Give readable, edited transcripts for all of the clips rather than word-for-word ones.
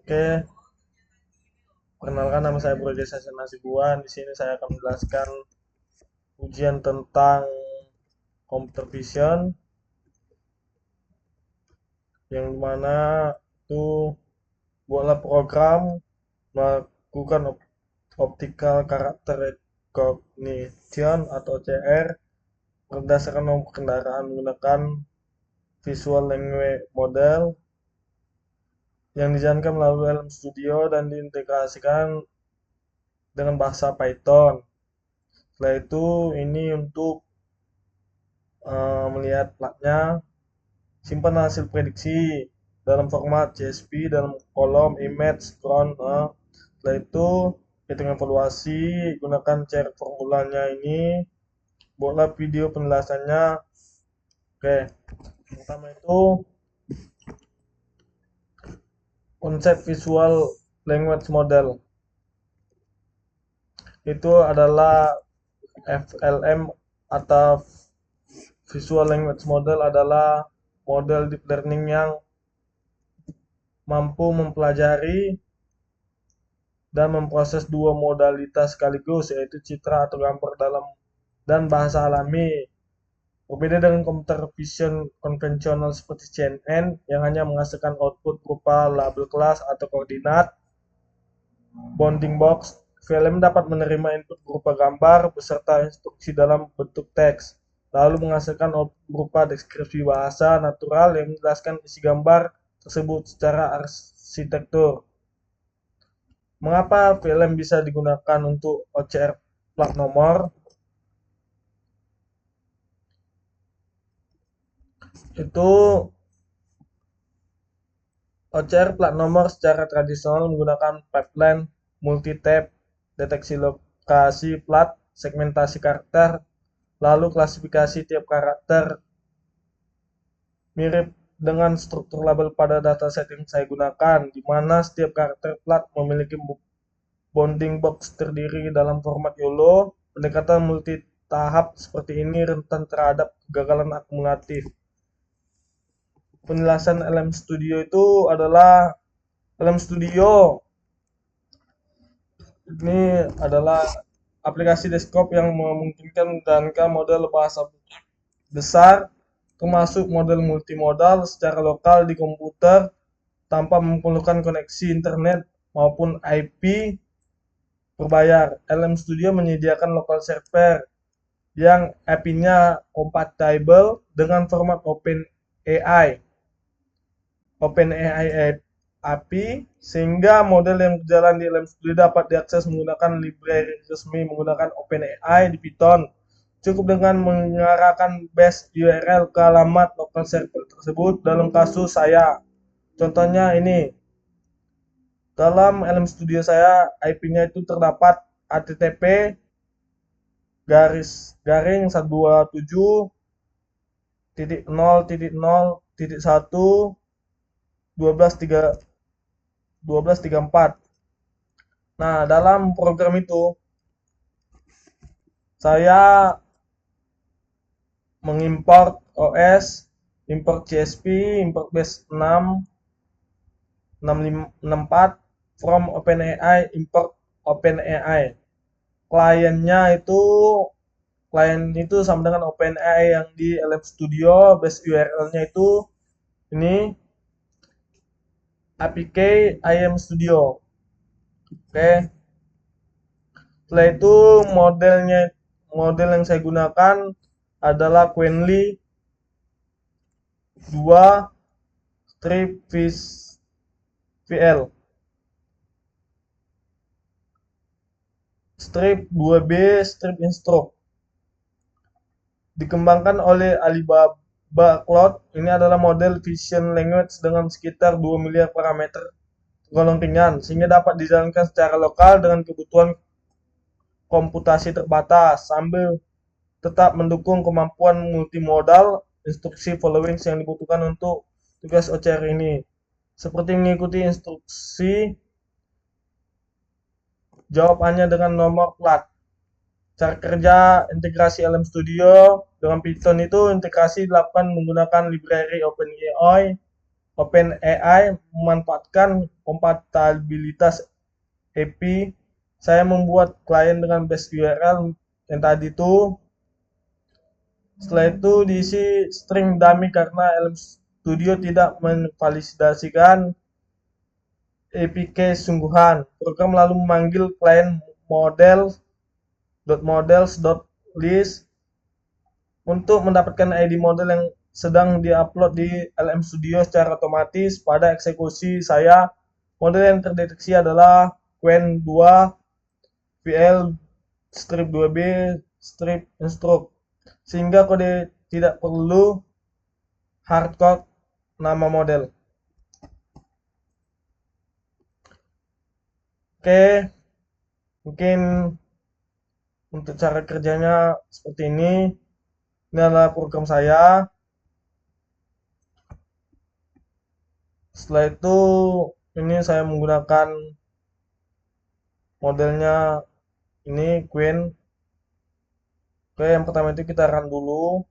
Oke, perkenalkan nama saya Bro Desa Nasibuan. Di sini saya akan menjelaskan ujian tentang computer vision yang dimana itu buatlah program melakukan optical character recognition atau OCR berdasarkan nomor kendaraan menggunakan visual language model yang dijalankan melalui LM Studio dan diintegrasikan dengan bahasa Python. Setelah itu ini untuk melihat platnya, simpan hasil prediksi dalam format CSV dalam kolom image ground. Setelah itu hitung evaluasi, gunakan cari formulanya ini, buatlah video penjelasannya. Oke, pertama itu konsep visual language model. Itu adalah FLM atau Visual Language Model adalah model deep learning yang mampu mempelajari dan memproses dua modalitas sekaligus, yaitu citra atau gambar dalam dan bahasa alami. Berbeda dengan computer vision konvensional seperti CNN yang hanya menghasilkan output berupa label kelas atau koordinat bounding box, film dapat menerima input berupa gambar beserta instruksi dalam bentuk teks, lalu menghasilkan output berupa deskripsi bahasa natural yang menjelaskan isi gambar tersebut secara arsitektur. Mengapa film bisa digunakan untuk OCR plat nomor? Itu OCR plat nomor secara tradisional menggunakan pipeline multi-tab, deteksi lokasi plat, segmentasi karakter, lalu klasifikasi tiap karakter. Mirip dengan struktur label pada dataset yang saya gunakan, di mana setiap karakter plat memiliki bounding box terdiri dalam format YOLO. Pendekatan multi tahap seperti ini rentan terhadap kegagalan akumulatif. Penjelasan LM Studio itu adalah LM Studio ini adalah aplikasi desktop yang memungkinkan menjalankan model bahasa besar termasuk model multimodal secara lokal di komputer tanpa memerlukan koneksi internet maupun IP berbayar. LM Studio menyediakan local server yang API-nya kompatibel dengan format OpenAI. OpenAI API sehingga model yang berjalan di LM Studio dapat diakses menggunakan library resmi menggunakan OpenAI di Python. Cukup dengan mengarahkan base URL ke alamat local server tersebut. Dalam kasus saya, contohnya ini, dalam LM Studio saya IP-nya itu terdapat http garis garing 127.0.0.1 12.34. Nah, dalam program itu saya mengimport OS, import CSV, import base 6, 6564 from OpenAI, import OpenAI. Klien itu sama dengan OpenAI yang di LM Studio, base URL-nya itu ini APK IM Studio. Oke. Setelah itu model yang saya gunakan adalah Quenly 2 strip VL. Strip 2B strip instruct. Dikembangkan oleh Alibaba Cloud. Ini adalah model vision language dengan sekitar 2 miliar parameter tergolong ringan sehingga dapat dijalankan secara lokal dengan kebutuhan komputasi terbatas sambil tetap mendukung kemampuan multimodal instruksi following yang dibutuhkan untuk tugas OCR ini, seperti mengikuti instruksi jawabannya dengan nomor plat. Cara kerja integrasi LM Studio dengan Python itu integrasi dilakukan menggunakan library OpenAI OpenAI memanfaatkan kompatibilitas API. Saya membuat klien dengan base URL yang tadi itu. Setelah itu diisi string dummy karena LM Studio tidak memvalidasikan APK sungguhan. Program lalu memanggil klien models.models.list untuk mendapatkan ID model yang sedang diupload di LM Studio secara otomatis. Pada eksekusi saya, model yang terdeteksi adalah Qwen 2 VL strip 2B strip instruct, sehingga kode tidak perlu hardcode nama model. Oke, mungkin untuk cara kerjanya seperti ini. Ini adalah program saya. Setelah itu ini saya menggunakan modelnya ini Qwen. Oke, yang pertama itu kita run dulu.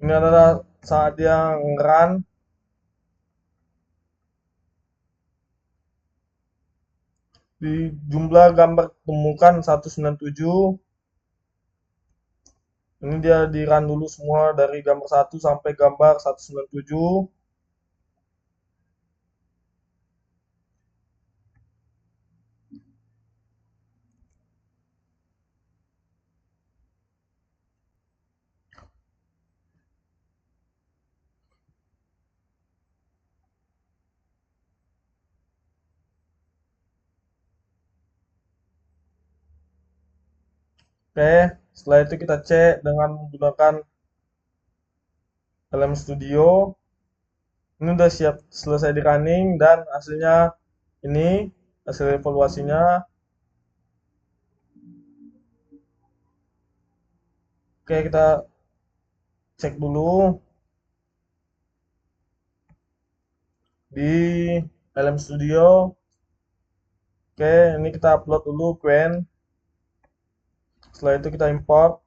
Ini adalah saat dia nge-run. Di jumlah gambar temukan 197. Ini dia di run dulu semua dari gambar 1 sampai gambar 197. Oke, setelah itu kita cek dengan menggunakan LM Studio. Ini udah siap selesai di running dan hasilnya ini hasil evaluasinya. Oke, kita cek dulu di LM Studio. Oke, ini kita upload dulu Qwen. Setelah itu kita import,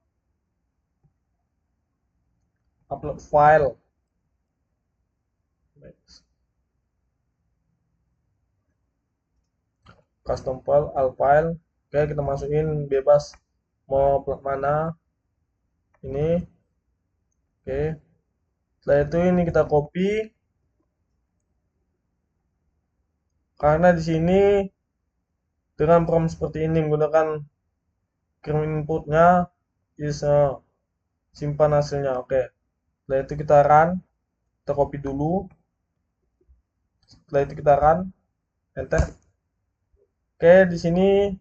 upload file. Custom file, all file. Oke, kita masukin bebas mau plot mana. Ini. Oke. Setelah itu ini kita copy. Karena di sini dengan prompt seperti ini menggunakan kirim inputnya bisa simpan hasilnya. Oke. Setelah itu kita run, kita copy dulu. Setelah itu kita run, enter. Oke, di sini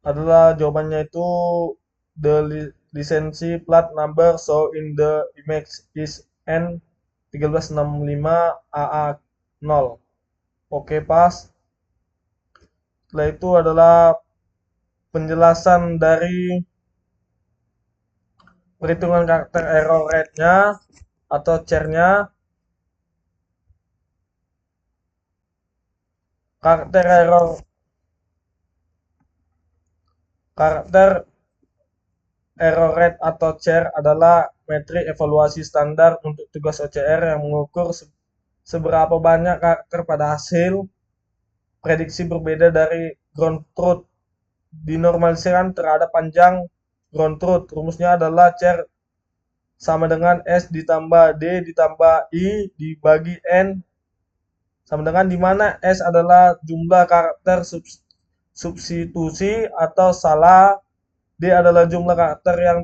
adalah jawabannya itu the lisensi plat number so in the image is N1365 AA0. Oke, pas. Setelah itu adalah penjelasan dari perhitungan karakter error rate-nya atau CER-nya. Karakter error rate atau CER adalah metrik evaluasi standar untuk tugas OCR yang mengukur seberapa banyak karakter pada hasil prediksi berbeda dari ground truth dinormalisirkan terhadap panjang ground truth. Rumusnya adalah CER sama dengan S ditambah D ditambah I dibagi N sama dengan di mana S adalah jumlah karakter substitusi atau salah, D adalah jumlah karakter yang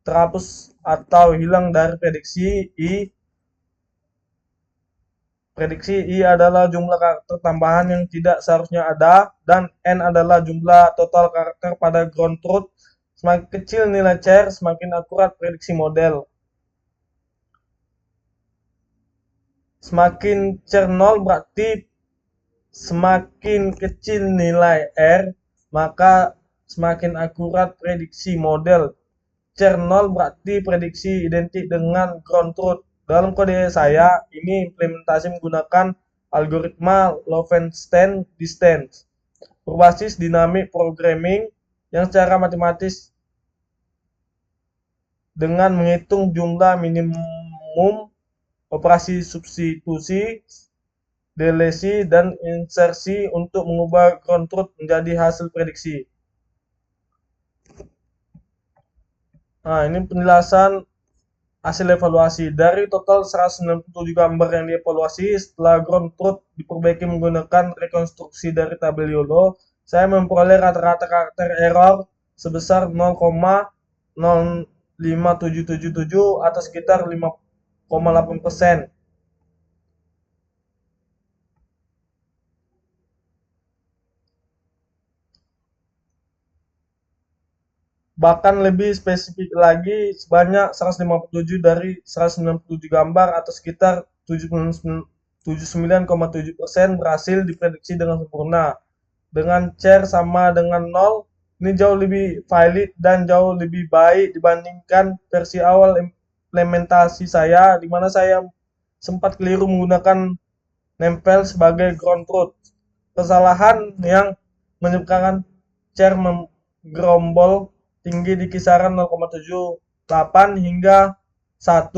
terhapus atau hilang dari prediksi I adalah jumlah karakter tambahan yang tidak seharusnya ada, dan N adalah jumlah total karakter pada ground truth. Semakin kecil nilai CER, semakin akurat prediksi model. Semakin CER 0 berarti semakin kecil nilai R, maka semakin akurat prediksi model. char 0 berarti prediksi identik dengan ground truth. Dalam kode saya, ini implementasi menggunakan algoritma Loewenstein distance berbasis dynamic programming yang secara matematis dengan menghitung jumlah minimum operasi substitusi, delesi, dan insersi untuk mengubah ground truth menjadi hasil prediksi. Nah, ini penjelasan hasil evaluasi. Dari total 197 gambar yang dievaluasi, setelah ground truth diperbaiki menggunakan rekonstruksi dari tabel YOLO, saya memperoleh rata-rata karakter error sebesar 0,05777 atau sekitar 5,8%. Bahkan lebih spesifik lagi, sebanyak 157 dari 197 gambar atau sekitar 79,7% berhasil diprediksi dengan sempurna. Dengan char sama dengan 0, ini jauh lebih valid dan jauh lebih baik dibandingkan versi awal implementasi saya, di mana saya sempat keliru menggunakan nempel sebagai ground truth. Kesalahan yang menyebabkan char menggerombol tinggi di kisaran 0,78 hingga 1,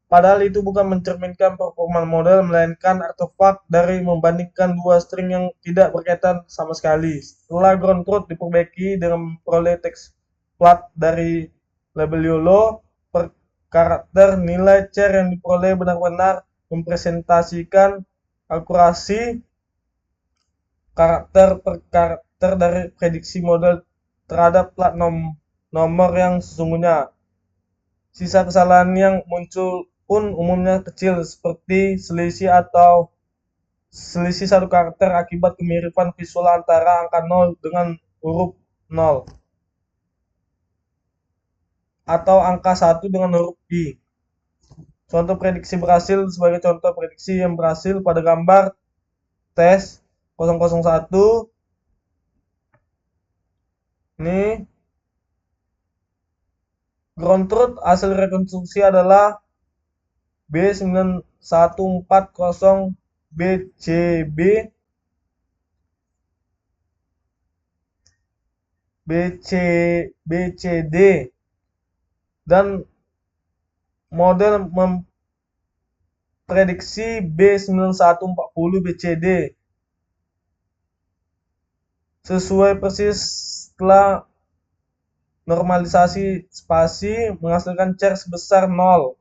padahal itu bukan mencerminkan performa model, melainkan artefak dari membandingkan dua string yang tidak berkaitan sama sekali. Setelah ground truth diperbaiki dengan memperoleh teks plat dari label YOLO per karakter, nilai char yang diperoleh benar-benar mempresentasikan akurasi karakter per karakter dari prediksi model terhadap plat nomor yang sesungguhnya. Sisa kesalahan yang muncul pun umumnya kecil, seperti selisih satu karakter akibat kemiripan visual antara angka 0 dengan huruf 0 atau angka 1 dengan huruf I. Contoh prediksi berhasil sebagai contoh prediksi yang berhasil pada gambar tes 001. Ini ground truth hasil rekonstruksi adalah B9140 BCD dan model memprediksi B9140 BCD sesuai persis setelah normalisasi spasi menghasilkan char sebesar 0.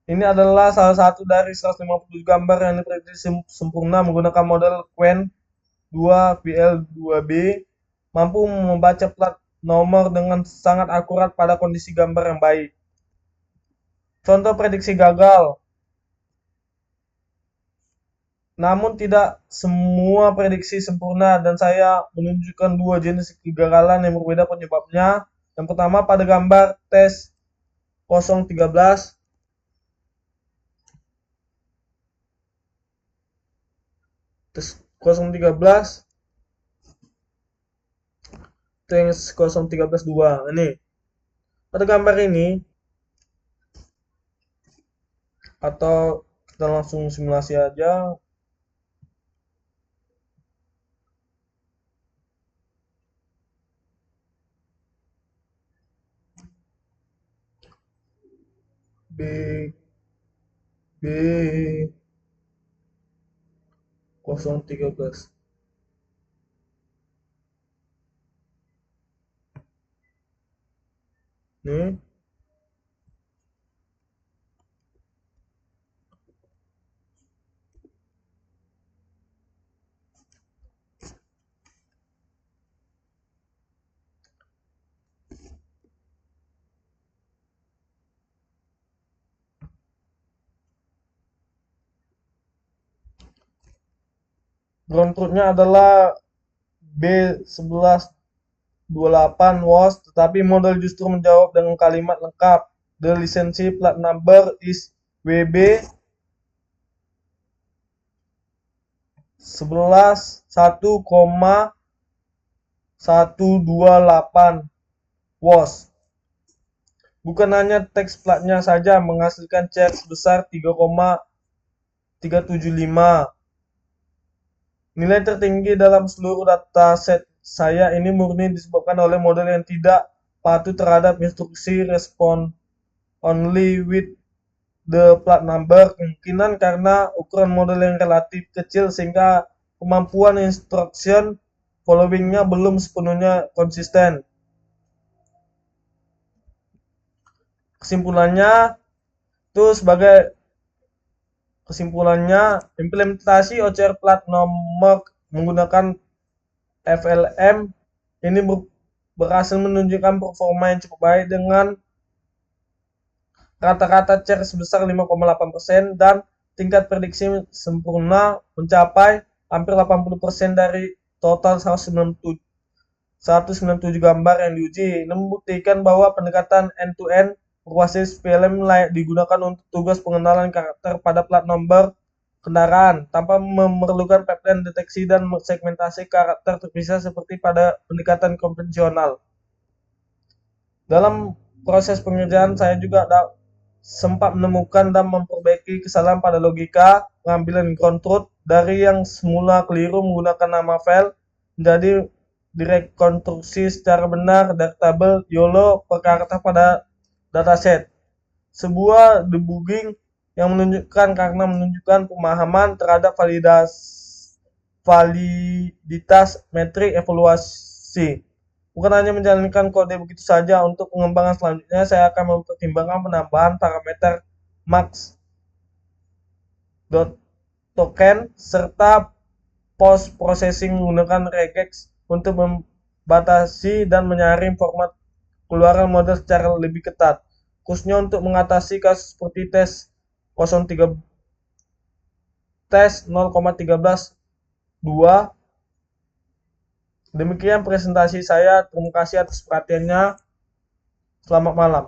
Ini adalah salah satu dari 150 gambar yang diprediksi sempurna menggunakan model Qwen 2 VL2B, mampu membaca plat nomor dengan sangat akurat pada kondisi gambar yang baik. Contoh prediksi gagal. Namun tidak semua prediksi sempurna dan saya menunjukkan dua jenis kegagalan yang berbeda penyebabnya. Yang pertama pada gambar tes 013. Tes 013 tes 013-2 ini. Pada gambar ini atau kita langsung simulasi aja. B 013. Nih. Ground truth-nya adalah B1128 was, tetapi model justru menjawab dengan kalimat lengkap. The license plate number is WB 11 1,9 128 WOS. Bukan hanya teks platnya saja menghasilkan CR sebesar 3,375. Nilai tertinggi dalam seluruh dataset saya ini murni disebabkan oleh model yang tidak patuh terhadap instruksi respond only with the plat number, kemungkinan karena ukuran model yang relatif kecil sehingga kemampuan instruction followingnya belum sepenuhnya konsisten. Kesimpulannya, implementasi OCR plat nomor menggunakan FLM ini berhasil menunjukkan performa yang cukup baik dengan rata-rata CR sebesar 5,8% dan tingkat prediksi sempurna mencapai hampir 80% dari total 197 gambar yang diuji. Ini membuktikan bahwa pendekatan end-to-end berbasis PLM layak digunakan untuk tugas pengenalan karakter pada plat nomor kendaraan tanpa memerlukan pipeline deteksi dan segmentasi karakter terpisah seperti pada pendekatan konvensional. Dalam proses pengerjaan saya juga sempat menemukan dan memperbaiki kesalahan pada logika pengambilan ground truth dari yang semula keliru menggunakan nama file menjadi direkonstruksi secara benar dari tabel YOLO per karakter pada dataset. Sebuah debugging yang menunjukkan pemahaman terhadap validitas metrik evaluasi. Bukan hanya menjalankan kode begitu saja, untuk pengembangan selanjutnya saya akan mempertimbangkan penambahan parameter max.token serta post processing menggunakan regex untuk membatasi dan menyaring format keluaran model secara lebih ketat, khususnya untuk mengatasi kasus seperti tes 0,13.2. Demikian presentasi saya. Terima kasih atas perhatiannya. Selamat malam.